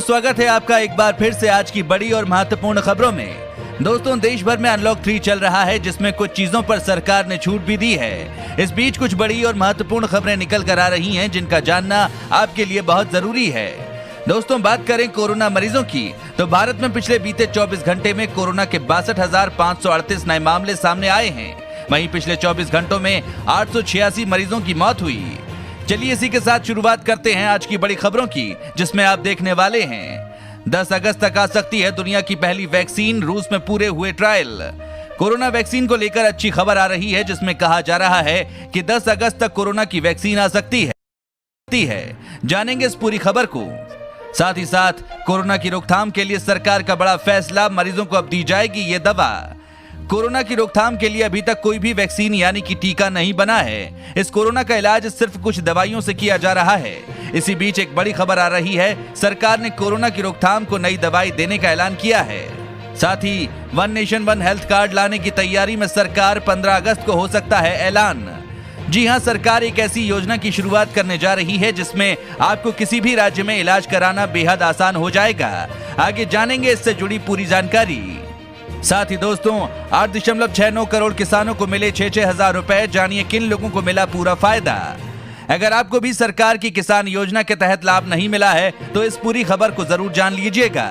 स्वागत है आपका एक बार फिर से आज की बड़ी और महत्वपूर्ण खबरों में। दोस्तों, देश भर में अनलॉक 3 चल रहा है, जिसमें कुछ चीजों पर सरकार ने छूट भी दी है। इस बीच कुछ बड़ी और महत्वपूर्ण खबरें निकल कर आ रही हैं, जिनका जानना आपके लिए बहुत जरूरी है। दोस्तों, बात करें कोरोना मरीजों की, तो भारत में पिछले बीते 24 घंटे में कोरोना के 62,538 नए मामले सामने आए हैं। वहीं पिछले 24 घंटों में 886 मरीजों की मौत हुई। चलिए इसी के साथ शुरुआत करते हैं आज की बड़ी खबरों की, जिसमें आप देखने वाले हैं 10 अगस्त तक आ सकती है दुनिया की पहली वैक्सीन, रूस में पूरे हुए ट्रायल। कोरोना वैक्सीन को लेकर अच्छी खबर आ रही है, जिसमें कहा जा रहा है कि 10 अगस्त तक कोरोना की वैक्सीन आ सकती है। जानेंगे इस पूरी खबर को। साथ ही साथ कोरोना की रोकथाम के लिए सरकार का बड़ा फैसला, मरीजों को अब दी जाएगी ये दवा। कोरोना की रोकथाम के लिए अभी तक कोई भी वैक्सीन यानी कि टीका नहीं बना है। इस कोरोना का इलाज सिर्फ कुछ दवाइयों से किया जा रहा है। इसी बीच एक बड़ी खबर आ रही है, सरकार ने कोरोना की रोकथाम को नई दवाई देने का ऐलान किया है। साथ ही one nation one health card लाने की तैयारी में सरकार, 15 अगस्त को हो सकता है ऐलान। जी हां, सरकार एक ऐसी योजना की शुरुआत करने जा रही है जिसमें आपको किसी भी राज्य में इलाज कराना बेहद आसान हो जाएगा। आगे जानेंगे इससे जुड़ी पूरी जानकारी। साथ ही दोस्तों, 8.69 करोड़ किसानों को मिले 6-6 हजार रुपए। जानिए किन लोगों को मिला पूरा फायदा। अगर आपको भी सरकार की किसान योजना के तहत लाभ नहीं मिला है तो इस पूरी खबर को जरूर जान लीजिएगा।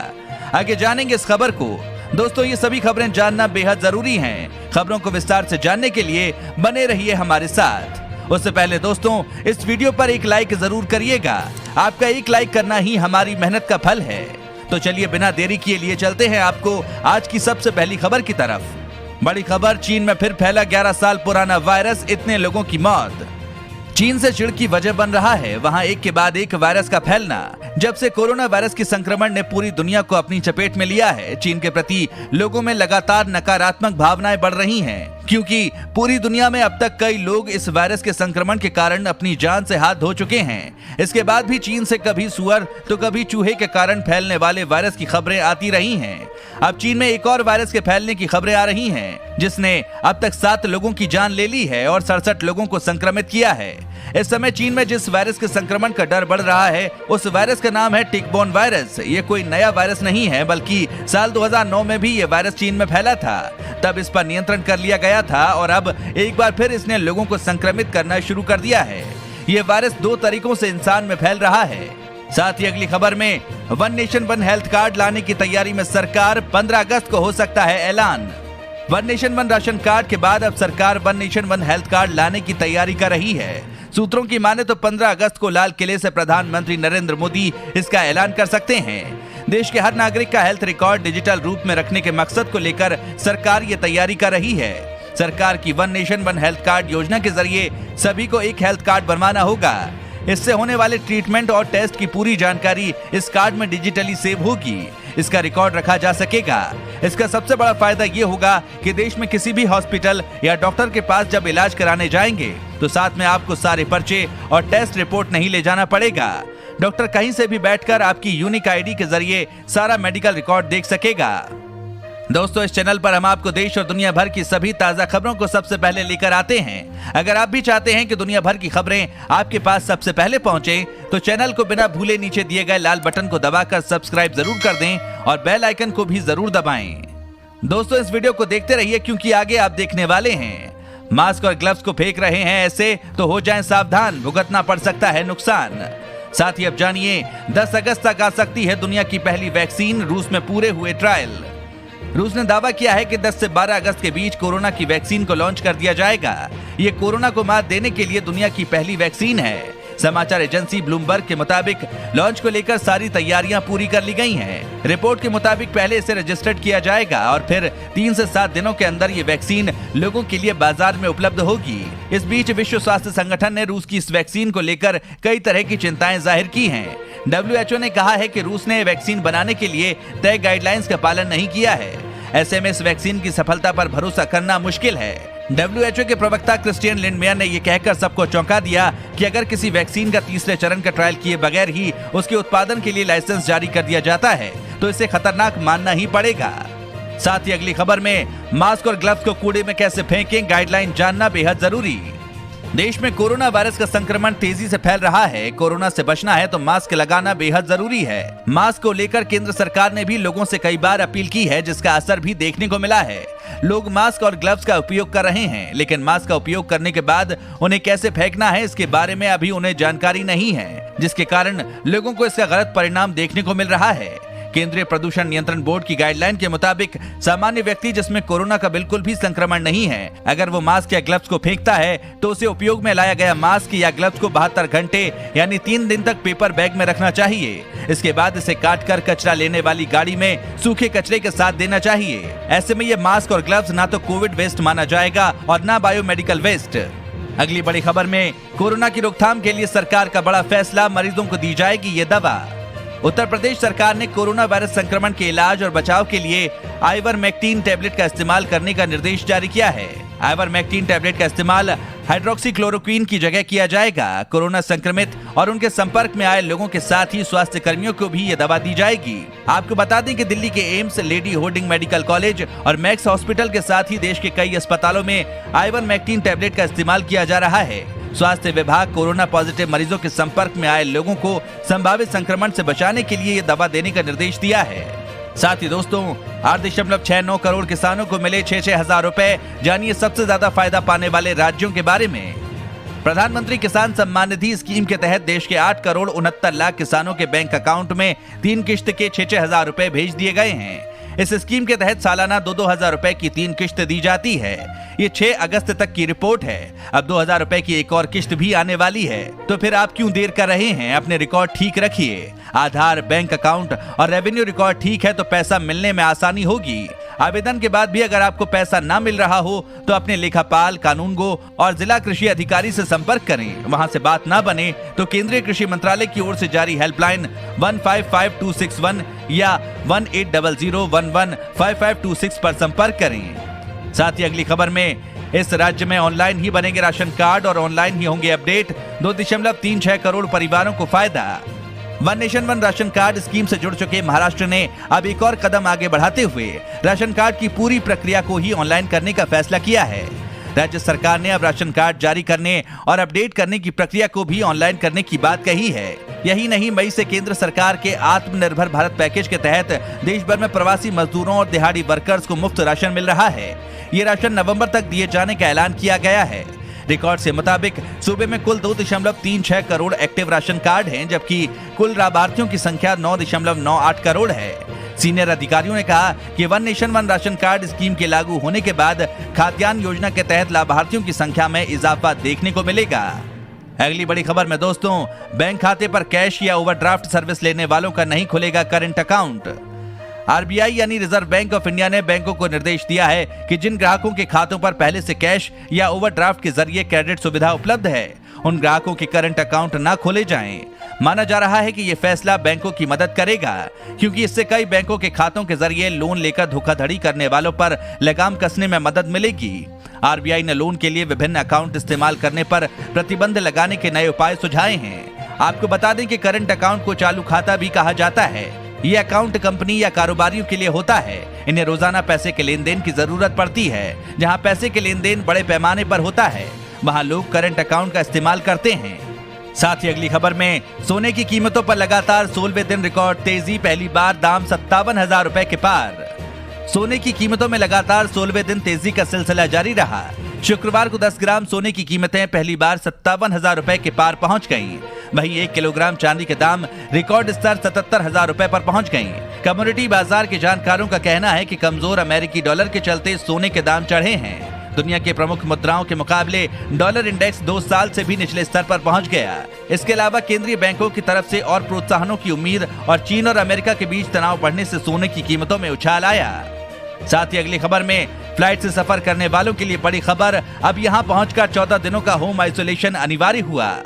आगे जानेंगे इस खबर को। दोस्तों, ये सभी खबरें जानना बेहद जरूरी हैं। खबरों को विस्तार से जानने के लिए बने रहिए हमारे साथ। उससे पहले दोस्तों, इस वीडियो पर एक लाइक जरूर करिएगा। आपका एक लाइक करना ही हमारी मेहनत का फल है। तो चलिए बिना देरी किए लिए चलते हैं आपको आज की सबसे पहली खबर की तरफ। बड़ी खबर, चीन में फिर फैला 11 साल पुराना वायरस, इतने लोगों की मौत। चीन से चिढ़ की वजह बन रहा है वहां एक के बाद एक वायरस का फैलना। जब से कोरोना वायरस की संक्रमण ने पूरी दुनिया को अपनी चपेट में लिया है, चीन के प्रति लोगों में लगातार नकारात्मक भावनाएं बढ़ रही हैं, क्योंकि पूरी दुनिया में अब तक कई लोग इस वायरस के संक्रमण के कारण अपनी जान से हाथ धो चुके हैं। इसके बाद भी चीन से कभी सुअर तो कभी चूहे के कारण फैलने वाले वायरस की खबरें आती रही हैं। अब चीन में एक और वायरस के फैलने की खबरें आ रही हैं, जिसने अब तक 7 लोगों की जान ले ली है और 67 लोगों को संक्रमित किया है। इस समय चीन में जिस वायरस के संक्रमण का डर बढ़ रहा है, उस वायरस का नाम है टिक-बॉर्न वायरस। ये कोई नया वायरस नहीं है, बल्कि साल 2009 में भी ये वायरस चीन में फैला था। तब इस पर नियंत्रण कर लिया गया था और अब एक बार फिर इसने लोगों को संक्रमित करना शुरू कर दिया है। ये वायरस 2 तरीकों से इंसान में फैल रहा है। साथ ही अगली खबर में, one nation one health card लाने की तैयारी में सरकार, 15 अगस्त को हो सकता है ऐलान। One nation one ration card के बाद अब सरकार one nation one health card लाने की तैयारी कर रही है। सूत्रों की माने तो 15 अगस्त को लाल किले से प्रधानमंत्री नरेंद्र मोदी इसका ऐलान कर सकते हैं। देश के हर नागरिक का हेल्थ रिकॉर्ड डिजिटल रूप में रखने के मकसद को लेकर सरकार ये तैयारी कर रही है। सरकार की one nation one health card योजना के जरिए सभी को एक हेल्थ कार्ड बनवाना होगा। इससे होने वाले ट्रीटमेंट और टेस्ट की पूरी जानकारी इस कार्ड में डिजिटली सेव होगी। इसका रिकॉर्ड रखा जा सकेगा। इसका सबसे बड़ा फायदा ये होगा कि देश में किसी भी हॉस्पिटल या डॉक्टर के पास जब इलाज कराने जाएंगे तो साथ में आपको सारे पर्चे और टेस्ट रिपोर्ट नहीं ले जाना पड़ेगा। डॉक्टर कहीं से भी बैठकर आपकी यूनिक आईडी के जरिए सारा मेडिकल रिकॉर्ड देख सकेगा। दोस्तों, इस चैनल पर हम आपको देश और दुनिया भर की सभी ताजा खबरों को सबसे पहले लेकर आते हैं। अगर आप भी चाहते हैं कि दुनिया भर की खबरें आपके पास सबसे पहले पहुंचे, तो चैनल को बिना भूले नीचे दिए गए लाल बटन को दबाकर सब्सक्राइब जरूर कर दें और बेल आइकन को भी जरूर दबाएं। दोस्तों, इस वीडियो को देखते रहिए, क्योंकि आगे आप देखने वाले हैं मास्क और ग्लव्स को फेंक रहे हैं ऐसे तो हो जाएं सावधान, भुगतना पड़ सकता है नुकसान। साथ ही अब जानिए, 10 अगस्त तक आ सकती है दुनिया की पहली वैक्सीन, रूस में पूरे हुए ट्रायल। रूस ने दावा किया है कि 10 से 12 अगस्त के बीच कोरोना की वैक्सीन को लॉन्च कर दिया जाएगा। ये कोरोना को मात देने के लिए दुनिया की पहली वैक्सीन है। समाचार एजेंसी ब्लूमबर्ग के मुताबिक लॉन्च को लेकर सारी तैयारियां पूरी कर ली गई हैं। रिपोर्ट के मुताबिक पहले इसे रजिस्टर्ड किया जाएगा और फिर 3 से 7 दिनों के अंदर ये वैक्सीन लोगों के लिए बाजार में उपलब्ध होगी। इस बीच विश्व स्वास्थ्य संगठन ने रूस की इस वैक्सीन को लेकर कई तरह की चिंताएं जाहिर की हैं। WHO ने कहा है कि रूस ने वैक्सीन बनाने के लिए तय गाइडलाइंस का पालन नहीं किया है। ऐसे में इस वैक्सीन की सफलता पर भरोसा करना मुश्किल है। WHO के प्रवक्ता क्रिस्टियन लिंडमेयर ने यह कहकर सबको चौंका दिया कि अगर किसी वैक्सीन का तीसरे चरण का ट्रायल किए बगैर ही उसके उत्पादन के लिए लाइसेंस जारी कर दिया जाता है तो इसे खतरनाक मानना ही पड़ेगा। साथ ही अगली खबर में, मास्क और ग्लव्स को कूड़े में कैसे फेंकें, गाइडलाइन जानना बेहद जरूरी। देश में कोरोना वायरस का संक्रमण तेजी से फैल रहा है। कोरोना से बचना है तो मास्क लगाना बेहद जरूरी है। मास्क को लेकर केंद्र सरकार ने भी लोगों से कई बार अपील की है, जिसका असर भी देखने को मिला है। लोग मास्क और ग्लव्स का उपयोग कर रहे हैं, लेकिन मास्क का उपयोग करने के बाद उन्हें कैसे फेंकना है इसके बारे में अभी उन्हें जानकारी नहीं है, जिसके कारण लोगों को इसका गलत परिणाम देखने को मिल रहा है। केंद्रीय प्रदूषण नियंत्रण बोर्ड की गाइडलाइन के मुताबिक सामान्य व्यक्ति जिसमें कोरोना का बिल्कुल भी संक्रमण नहीं है, अगर वो मास्क या ग्लव्स को फेंकता है तो उसे उपयोग में लाया गया मास्क या ग्लव्स को 72 घंटे यानी 3 दिन तक पेपर बैग में रखना चाहिए। इसके बाद इसे काट कर कचरा लेने वाली गाड़ी में सूखे कचरे के साथ देना चाहिए। ऐसे में ये मास्क और ग्लव्स ना तो कोविड वेस्ट माना जाएगा और ना बायोमेडिकल वेस्ट। अगली बड़ी खबर में कोरोना की रोकथाम के लिए सरकार का बड़ा फैसला, मरीजों को दी जाएगी ये दवा। उत्तर प्रदेश सरकार ने कोरोना वायरस संक्रमण के इलाज और बचाव के लिए आइवरमेक्टिन टैबलेट का इस्तेमाल करने का निर्देश जारी किया है। आइवरमेक्टिन टैबलेट का इस्तेमाल हाइड्रोक्सीक्लोरोक्वीन की जगह किया जाएगा। कोरोना संक्रमित और उनके संपर्क में आए लोगों के साथ ही स्वास्थ्य कर्मियों को भी ये दवा दी जाएगी। आपको बता दें कि दिल्ली के AIIMS, Lady Hardinge Medical College और मैक्स हॉस्पिटल के साथ ही देश के कई अस्पतालों में आइवरमेक्टिन टैबलेट का इस्तेमाल किया जा रहा है। स्वास्थ्य विभाग कोरोना पॉजिटिव मरीजों के संपर्क में आए लोगों को संभावित संक्रमण से बचाने के लिए ये दवा देने का निर्देश दिया है। साथ ही दोस्तों 8.69 करोड़ किसानों को मिले 6-6 हजार रुपए। जानिए सबसे ज्यादा फायदा पाने वाले राज्यों के बारे में। प्रधानमंत्री किसान सम्मान निधि स्कीम के तहत देश के 8 करोड़ 69 लाख किसानों के बैंक अकाउंट में 3 किश्त के 6-6 हजार रुपए भेज दिए गए हैं। इस स्कीम के तहत सालाना 2-2 हजार रुपए की 3 किश्त दी जाती है। ये 6 अगस्त तक की रिपोर्ट है। अब 2 हजार रुपए की एक और किश्त भी आने वाली है, तो फिर आप क्यों देर कर रहे हैं? अपने रिकॉर्ड ठीक रखिए। आधार, बैंक अकाउंट और रेवेन्यू रिकॉर्ड ठीक है तो पैसा मिलने में आसानी होगी। आवेदन के बाद भी अगर आपको पैसा ना मिल रहा हो तो अपने लेखापाल, कानूनगो और जिला कृषि अधिकारी से संपर्क करें। वहां से बात ना बने तो केंद्रीय कृषि मंत्रालय की ओर से जारी हेल्पलाइन 155261 या 1800115526 पर संपर्क करें। साथ ही अगली खबर में इस राज्य में ऑनलाइन ही बनेंगे राशन कार्ड और ऑनलाइन ही होंगे अपडेट। 2.36 करोड़ परिवारों को फायदा। One nation one ration card scheme से जुड़ चुके महाराष्ट्र ने अब एक और कदम आगे बढ़ाते हुए राशन कार्ड की पूरी प्रक्रिया को ही ऑनलाइन करने का फैसला किया है। राज्य सरकार ने अब राशन कार्ड जारी करने और अपडेट करने की प्रक्रिया को भी ऑनलाइन करने की बात कही है। यही नहीं, मई से केंद्र सरकार के आत्मनिर्भर भारत पैकेज के तहत देश भर में प्रवासी मजदूरों और दिहाड़ी वर्कर्स को मुफ्त राशन मिल रहा है। ये राशन नवंबर तक दिए जाने का ऐलान किया गया है। रिकॉर्ड से मुताबिक सूबे में कुल 2.36 करोड़ एक्टिव राशन कार्ड हैं, जबकि कुल लाभार्थियों की संख्या 9.98 करोड़ है। सीनियर अधिकारियों ने कहा कि one nation one ration card scheme के लागू होने के बाद खाद्यान्न योजना के तहत लाभार्थियों की संख्या में इजाफा देखने को मिलेगा। अगली बड़ी खबर में दोस्तों, बैंक खाते पर कैश या ओवरड्राफ्ट सर्विस लेने वालों का नहीं खुलेगा करंट अकाउंट। आरबीआई यानी रिजर्व बैंक ऑफ इंडिया ने बैंकों को निर्देश दिया है कि जिन ग्राहकों के खातों पर पहले से कैश या ओवरड्राफ्ट के जरिए क्रेडिट सुविधा उपलब्ध है, उन ग्राहकों के करंट अकाउंट ना खोले जाएं। माना जा रहा है कि ये फैसला बैंकों की मदद करेगा, क्योंकि इससे कई बैंकों के खातों के जरिए लोन लेकर धोखाधड़ी करने वालों पर लगाम कसने में मदद मिलेगी। आरबीआई ने लोन के लिए विभिन्न अकाउंट इस्तेमाल करने पर प्रतिबंध लगाने के नए उपाय सुझाए हैं। आपको बता दें कि करंट अकाउंट को चालू खाता भी कहा जाता है। ये अकाउंट कंपनी या कारोबारियों के लिए होता है। इन्हें रोजाना पैसे के लेन देन की जरूरत पड़ती है। जहां पैसे के लेन देन बड़े पैमाने पर होता है, वहां लोग करंट अकाउंट का इस्तेमाल करते हैं। साथ ही अगली खबर में सोने की कीमतों पर लगातार 16वें दिन रिकॉर्ड तेजी। पहली बार दाम 57,000 रुपए के पार। सोने की कीमतों में लगातार 16वें दिन तेजी का सिलसिला जारी रहा। शुक्रवार को 10 ग्राम सोने की कीमतें पहली बार 57,000 रुपए के पार पहुंच गईं। वहीं 1 किलोग्राम चांदी के दाम रिकॉर्ड स्तर 77,000 रुपए पर पहुंच गईं। कमोडिटी बाजार के जानकारों का कहना है कि कमजोर अमेरिकी डॉलर के चलते सोने के दाम चढ़े हैं। दुनिया के प्रमुख मुद्राओं के मुकाबले डॉलर इंडेक्स 2 साल से भी निचले स्तर पर पहुंच गया। इसके अलावा केंद्रीय बैंकों की तरफ से और प्रोत्साहनों की उम्मीद और चीन और अमेरिका के बीच तनाव बढ़ने से सोने की कीमतों में उछाल आया। साथ ही अगली खबर में फ्लाइट से सफर करने वालों के लिए बड़ी खबर। अब यहां पहुंचकर 14 दिनों का होम आइसोलेशन अनिवार्य हुआ।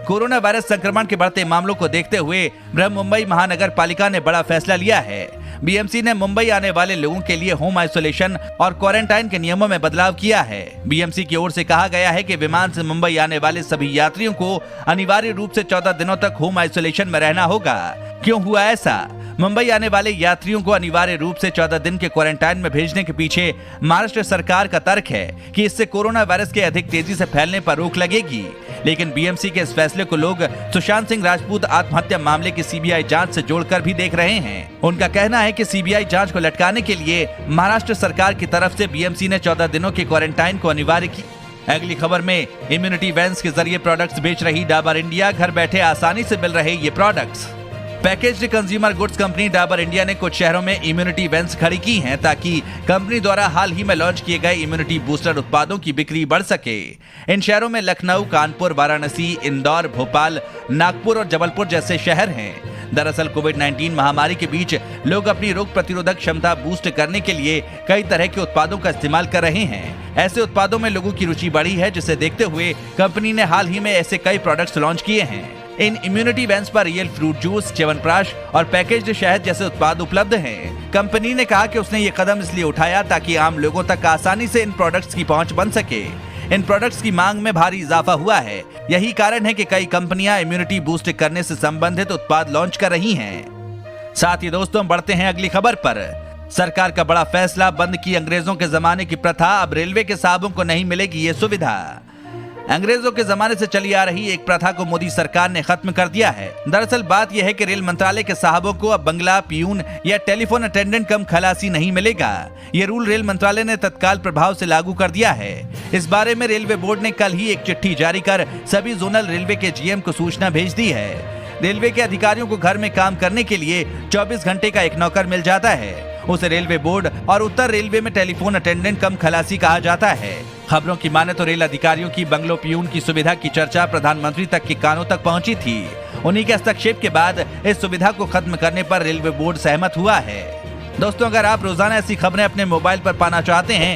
कोरोना वायरस संक्रमण के बढ़ते मामलों को देखते हुए बृहमुंबई महानगर पालिका ने बड़ा फैसला लिया है। बीएमसी ने मुंबई आने वाले लोगों के लिए होम आइसोलेशन और क्वारंटाइन के नियमों में बदलाव किया है। बीएमसी की ओर से कहा गया है कि विमान से मुंबई आने वाले सभी यात्रियों को अनिवार्य रूप से 14 दिनों तक होम आइसोलेशन में रहना होगा। क्यों हुआ ऐसा? मुंबई आने वाले यात्रियों को अनिवार्य रूप से 14 दिन के क्वारंटाइन में भेजने के पीछे महाराष्ट्र सरकार का तर्क है कि इससे कोरोना वायरस के अधिक तेजी से फैलने पर रोक लगेगी। लेकिन बीएमसी के इस फैसले को लोग सुशांत सिंह राजपूत आत्महत्या मामले की सीबीआई जांच से जोड़कर भी देख रहे हैं। उनका कहना है कि सीबीआई जांच को लटकाने के लिए महाराष्ट्र सरकार की तरफ से बीएमसी ने 14 दिनों के क्वारंटाइन को अनिवार्य की। अगली खबर में इम्यूनिटी वैन्स के जरिए प्रोडक्ट्स बेच रही डाबर इंडिया, घर बैठे आसानी से मिल रहे ये products. Packaged consumer goods company Dabur India ने कुछ शहरों में इम्यूनिटी वैन्स खड़ी की हैं ताकि कंपनी द्वारा हाल ही में लॉन्च किए गए इम्यूनिटी बूस्टर उत्पादों की बिक्री बढ़ सके। इन शहरों में लखनऊ, कानपुर, वाराणसी, इंदौर, भोपाल, नागपुर और जबलपुर जैसे शहर हैं। दरअसल कोविड-19 महामारी के बीच लोग अपनी रोग प्रतिरोधक क्षमता बूस्ट करने के लिए कई तरह के उत्पादों का इस्तेमाल कर रहे हैं। ऐसे उत्पादों में लोगों की रुचि बढ़ी है, जिसे देखते हुए कंपनी ने हाल ही में ऐसे कई प्रोडक्ट्स लॉन्च किए हैं। इन इम्यूनिटी वैन्स पर रियल फ्रूट जूस, च्यवनप्राश और पैकेज्ड शहद जैसे उत्पाद उपलब्ध हैं। कंपनी ने कहा कि उसने ये कदम इसलिए उठाया ताकि आम लोगों तक आसानी से इन प्रोडक्ट्स की पहुंच बन सके। इन प्रोडक्ट्स की मांग में भारी इजाफा हुआ है। यही कारण है कि कई कंपनियां इम्यूनिटी बूस्ट करने से संबंधित उत्पाद लॉन्च कर रही हैं। साथ ही दोस्तों, बढ़ते हैं अगली खबर पर। सरकार का बड़ा फैसला, बंद की अंग्रेजों के जमाने की प्रथा, अब रेलवे के साहबों को नहीं मिलेगी ये सुविधा। अंग्रेजों के जमाने से चली आ रही एक प्रथा को मोदी सरकार ने खत्म कर दिया है। दरअसल बात यह है कि रेल मंत्रालय के साहबों को अब बंगला, पियून या टेलीफोन अटेंडेंट कम खलासी नहीं मिलेगा। ये रूल रेल मंत्रालय ने तत्काल प्रभाव से लागू कर दिया है। इस बारे में रेलवे बोर्ड ने कल ही एक चिट्ठी जारी कर सभी जोनल रेलवे के जीएम को सूचना भेज दी है। रेलवे के अधिकारियों को घर में काम करने के लिए 24 घंटे का एक नौकर मिल जाता है। उसे रेलवे बोर्ड और उत्तर रेलवे में टेलीफोन अटेंडेंट कम खलासी कहा जाता है। खबरों की माने तो रेल अधिकारियों की बंगलो पियून की सुविधा की चर्चा प्रधानमंत्री तक के कानों तक पहुंची थी। उन्हीं के हस्तक्षेप के बाद इस सुविधा को खत्म करने पर रेलवे बोर्ड सहमत हुआ है। दोस्तों, अगर आप रोजाना ऐसी खबरें अपने मोबाइल पर पाना चाहते हैं